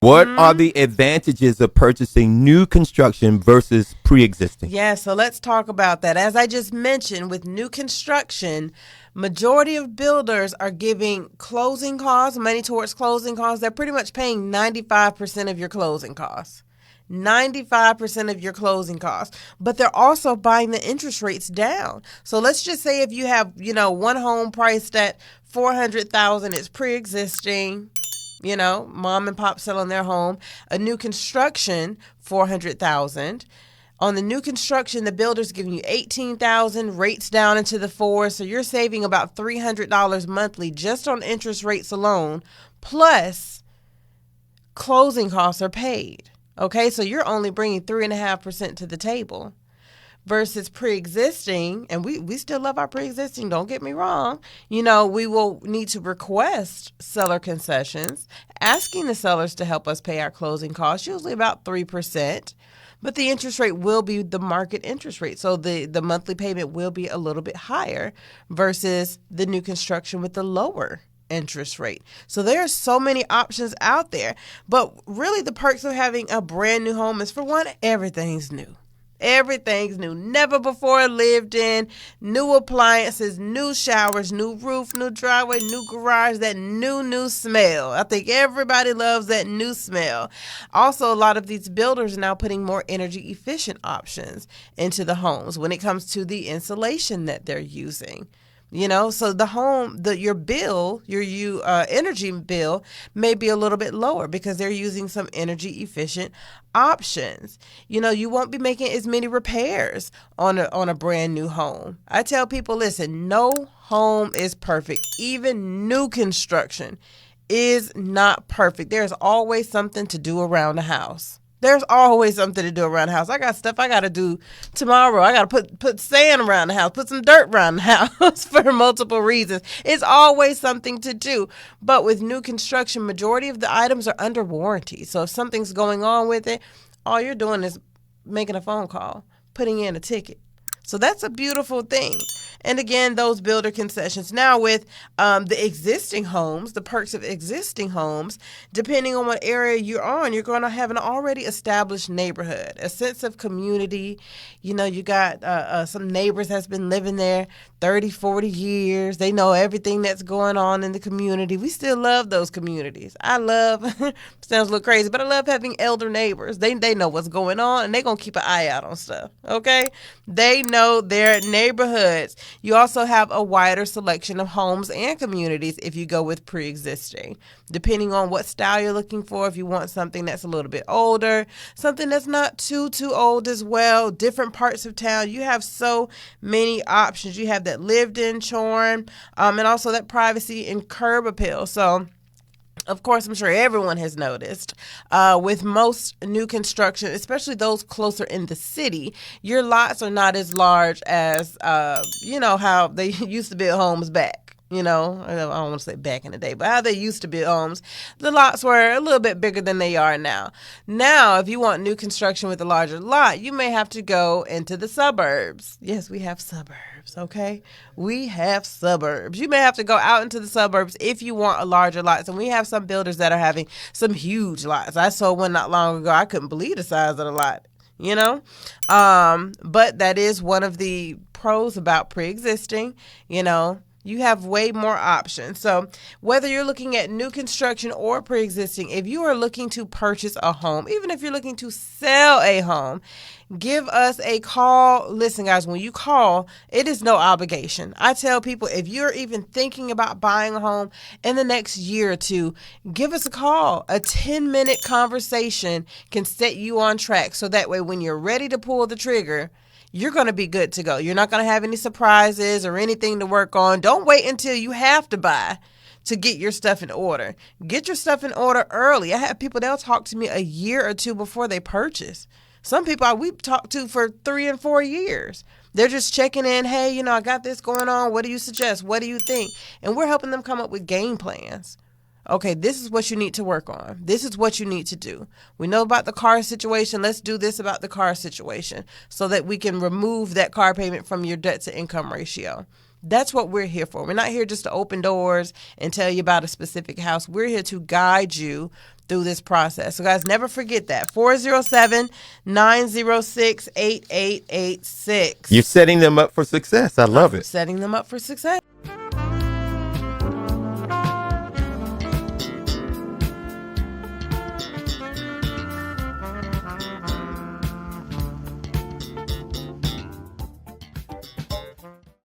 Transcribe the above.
What are the advantages of purchasing new construction versus pre-existing? Yeah, so let's talk about that. As I just mentioned, with new construction, majority of builders are giving closing costs, money towards closing costs. They're pretty much paying 95% of your closing costs. 95% of your closing costs, but they're also buying the interest rates down. So let's just say if you have, one home priced at $400,000, it's pre-existing, mom and pop selling their home. A new construction, $400,000. On the new construction, the builder's giving you $18,000, rates down into the fours, so you're saving about $300 monthly just on interest rates alone, plus closing costs are paid. Okay, so you're only bringing 3.5% to the table versus pre-existing, and we still love our pre-existing, don't get me wrong. We will need to request seller concessions, asking the sellers to help us pay our closing costs, usually about 3%, but the interest rate will be the market interest rate. So the monthly payment will be a little bit higher versus the new construction with the lower interest rate. So there are so many options out there. But really the perks of having a brand new home is, for one, everything's new. Everything's new, never before lived in, new appliances, new showers, new roof, new driveway, new garage, that new smell. I think everybody loves that new smell. Also, a lot of these builders are now putting more energy efficient options into the homes when it comes to the insulation that they're using. So the home, your bill, your energy bill may be a little bit lower because they're using some energy efficient options. You won't be making as many repairs on a brand new home. I tell people, listen, no home is perfect. Even new construction is not perfect. There's always something to do around the house. There's always something to do around the house. I got stuff I got to do tomorrow. I got to put sand around the house, put some dirt around the house for multiple reasons. It's always something to do. But with new construction, majority of the items are under warranty. So if something's going on with it, all you're doing is making a phone call, putting in a ticket. So that's a beautiful thing. And again, those builder concessions. Now with the existing homes, the perks of existing homes, depending on what area you're on, you're going to have an already established neighborhood, a sense of community. You got some neighbors that's been living there 30, 40 years. They know everything that's going on in the community. We still love those communities. I love, sounds a little crazy, but I love having elder neighbors. They know what's going on, and they're going to keep an eye out on stuff, okay? They know their neighborhoods. You also have a wider selection of homes and communities if you go with pre-existing, depending on what style you're looking for. If you want something that's a little bit older, something that's not too old as well, different parts of town. You have so many options. You have that lived-in charm, and also that privacy and curb appeal. So, of course, I'm sure everyone has noticed with most new construction, especially those closer in the city, your lots are not as large as, how they used to build homes back. I don't want to say back in the day, but how they used to build homes, the lots were a little bit bigger than they are now. Now, if you want new construction with a larger lot, you may have to go into the suburbs. Yes, we have suburbs, okay? We have suburbs. You may have to go out into the suburbs if you want a larger lot. And we have some builders that are having some huge lots. I saw one not long ago. I couldn't believe the size of the lot. But that is one of the pros about pre-existing, You have way more options. So whether you're looking at new construction or pre-existing, if you are looking to purchase a home, even if you're looking to sell a home, give us a call. Listen, guys, when you call, it is no obligation. I tell people, if you're even thinking about buying a home in the next year or two, give us a call. A 10-minute conversation can set you on track. So that way, when you're ready to pull the trigger, you're going to be good to go. You're not going to have any surprises or anything to work on. Don't wait until you have to buy to get your stuff in order. Get your stuff in order early. I have people, they'll talk to me a year or two before they purchase. Some people we've talked to for 3 and 4 years. They're just checking in. Hey, I got this going on. What do you suggest? What do you think? And we're helping them come up with game plans. Okay, this is what you need to work on. This is what you need to do. We know about the car situation. Let's do this about the car situation so that we can remove that car payment from your debt to income ratio. That's what we're here for. We're not here just to open doors and tell you about a specific house. We're here to guide you through this process. So guys, never forget that. 407-906-8886. You're setting them up for success. I love it. Setting them up for success.